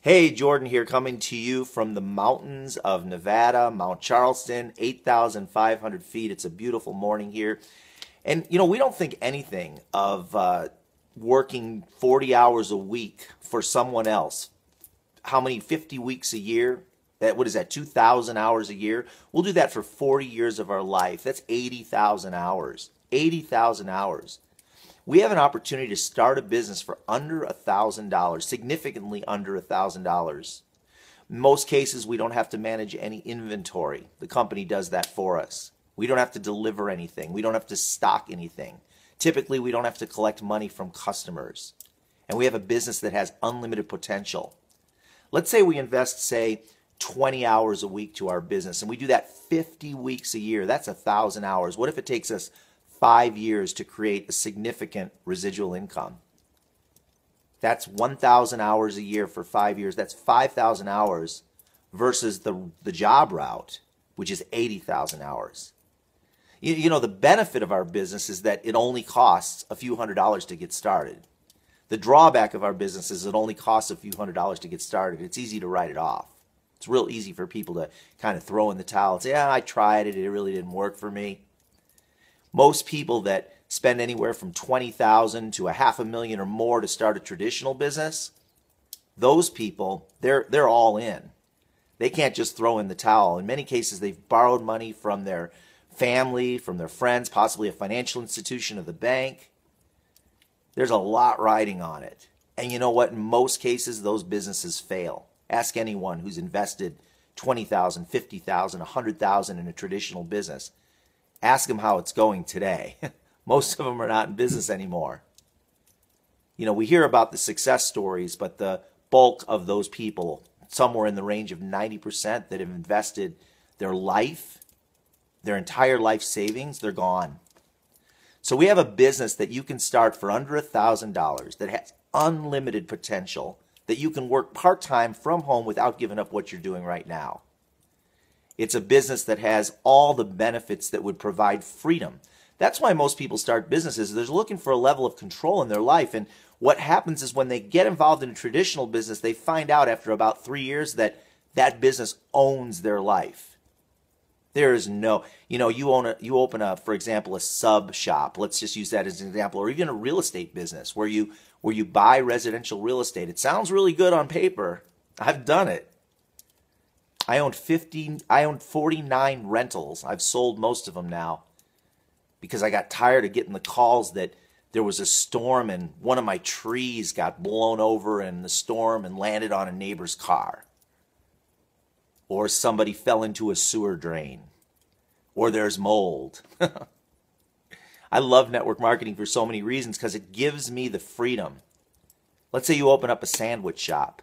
Hey, Jordan here, coming to you from the mountains of Nevada, Mount Charleston, 8,500 feet. It's a beautiful morning here. And, we don't think anything of working 40 hours a week for someone else. How many? 50 weeks a year? What is that, 2,000 hours a year? We'll do that for 40 years of our life. That's 80,000 hours. 80,000 hours. We have an opportunity to start a business for under $1,000, significantly under $1,000. In most cases, we don't have to manage any inventory. The company does that for us. We don't have to deliver anything. We don't have to stock anything. Typically, we don't have to collect money from customers. And we have a business that has unlimited potential. Let's say we invest, say, 20 hours a week to our business, and we do that 50 weeks a year. That's 1,000 hours. What if it takes us 5 years to create a significant residual income? That's 1,000 hours a year for 5 years. That's 5,000 hours versus the job route, which is 80,000 hours. The benefit of our business is that it only costs a few $100s to get started. The drawback of our business is it only costs a few $100s to get started. It's easy to write it off. It's real easy for people to kind of throw in the towel and say, yeah, I tried it. It really didn't work for me. Most people that spend anywhere from $20,000 to $500,000 or more to start a traditional business, those people, they're all in. They can't just throw in the towel. In many cases, they've borrowed money from their family, from their friends, possibly a financial institution or the bank. There's a lot riding on it. And you know what? In most cases, those businesses fail. Ask anyone who's invested $20,000, $50,000, $100,000 in a traditional business. Ask them how it's going today. Most of them are not in business anymore. We hear about the success stories, but the bulk of those people, somewhere in the range of 90% that have invested their life, their entire life savings, they're gone. So we have a business that you can start for under $1,000 that has unlimited potential, that you can work part-time from home without giving up what you're doing right now. It's a business that has all the benefits that would provide freedom. That's why most people start businesses. They're looking for a level of control in their life. And what happens is when they get involved in a traditional business, they find out after about 3 years that that business owns their life. There is no, you open a, for example, a sub shop. Let's just use that as an example, or even a real estate business where you buy residential real estate. It sounds really good on paper. I've done it. I owned 49 rentals. I've sold most of them now because I got tired of getting the calls that there was a storm and one of my trees got blown over in the storm and landed on a neighbor's car. Or somebody fell into a sewer drain. Or there's mold. I love network marketing for so many reasons because it gives me the freedom. Let's say you open up a sandwich shop,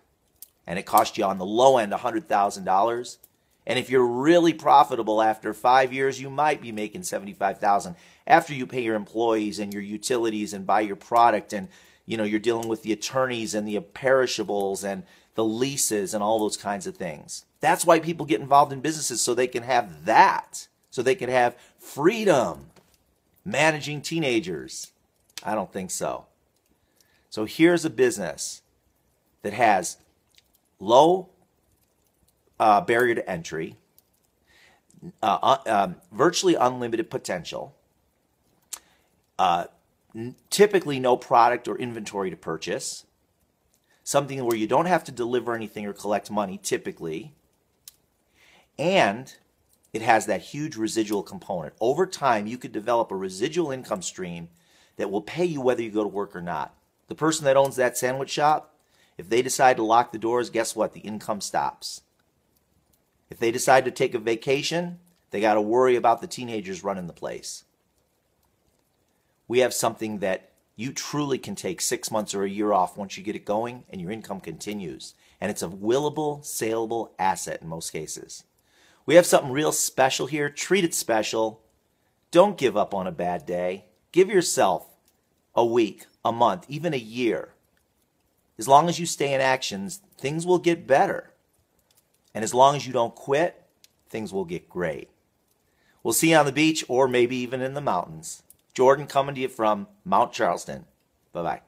and it cost you on the low end $100,000. And if you're really profitable after 5 years, you might be making $75,000 after you pay your employees and your utilities and buy your product, and you're dealing with the attorneys and the perishables and the leases and all those kinds of things. That's why people get involved in businesses, so they can have that, so they can have freedom. Managing teenagers, I don't think so. So here's a business that has low barrier to entry, virtually unlimited potential, typically no product or inventory to purchase, something where you don't have to deliver anything or collect money typically, and it has that huge residual component. Over time, you could develop a residual income stream that will pay you whether you go to work or not. The person that owns that sandwich shop, if they decide to lock the doors, guess what? The income stops. If they decide to take a vacation, they got to worry about the teenagers running the place. We have something that you truly can take 6 months or a year off once you get it going, and your income continues. And it's a willable, saleable asset in most cases. We have something real special here. Treat it special. Don't give up on a bad day. Give yourself a week, a month, even a year. As long as you stay in action, things will get better. And as long as you don't quit, things will get great. We'll see you on the beach or maybe even in the mountains. Jordan coming to you from Mount Charleston. Bye-bye.